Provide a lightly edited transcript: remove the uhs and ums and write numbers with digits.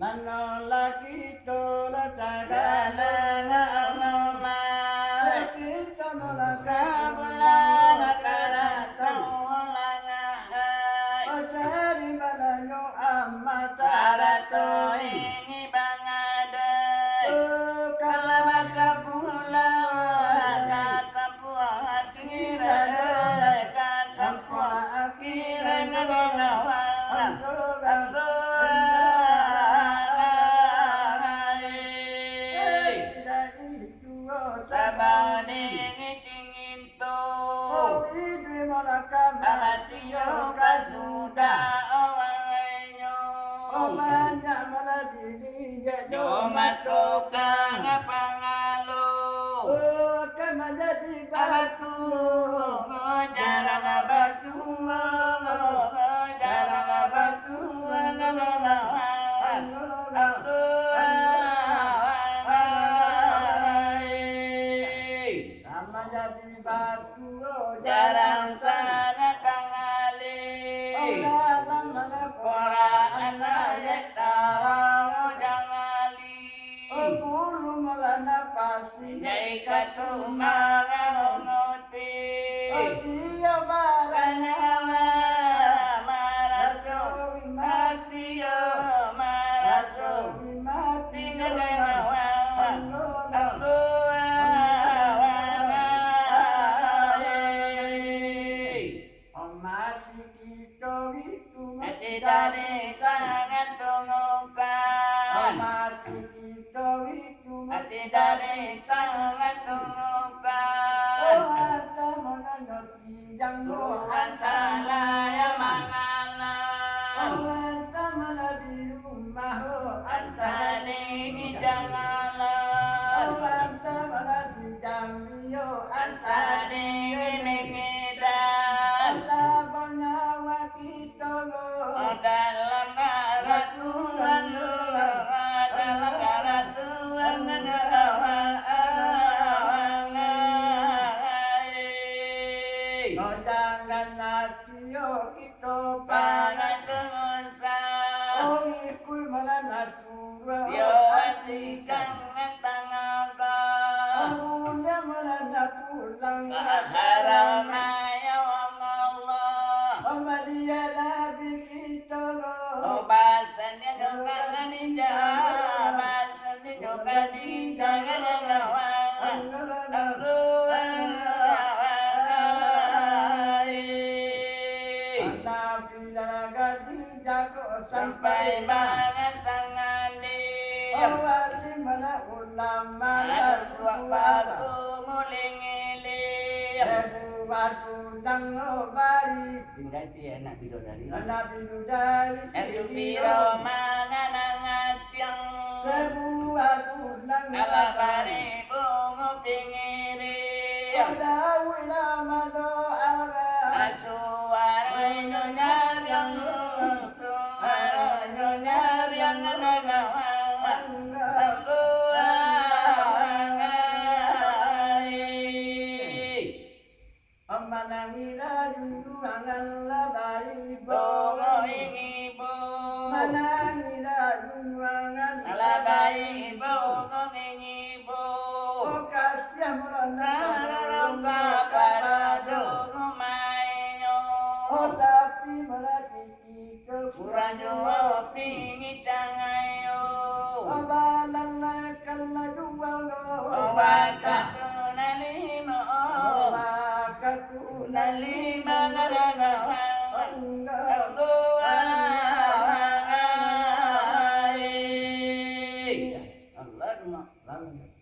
menolak itu segala ngomong kita mulai bulan karena ulang cari balanyo amat saratu ini bangade kalau maka pulang kata puang kira kata puang kira ngawang tukang pangalo kan menjadi batu jarang batu jarang batu menjadi batu jarang sangat pangali dalam Quran ayat Nyai katu mangamuti Dia baranya Marato mati yo Marato mati ngawang Mati kita itu mati dari tangan tunggukan Mati kita itu mati dari tangan tunggukan Anta menanti janggo Anta laya mangalan Anta meladi rumah Anta ini jangalan Anta meladi jambio Anta ini mengedan Anta penyawa kita dalam ratuan dalam ratuan jangan natio kita pangan kemusa oh ikul malah natura yo hati kangen tangaga oh ya malah pulang haram ya Allah Muhammadiyya nabi kita oh bahasannya jangan dijawab bahasannya jangan dijawab sampai banget tangan dia wali mana ulama batu mulingili batu dang bari pindah dia anak bidodari esupiro manganangat yang sebuah tulang ala bari bungu pingiri ada ulama doa asuara nyonya yang manangila junjungan labai bongo ingibo manangila junjungan labai bongo ingibo kasih menara pada dongo mainyo tapi melati kurang jawab pingi cangayo abalala kala juwalo wakatuna lima wakatuna lima ngaragawa Allah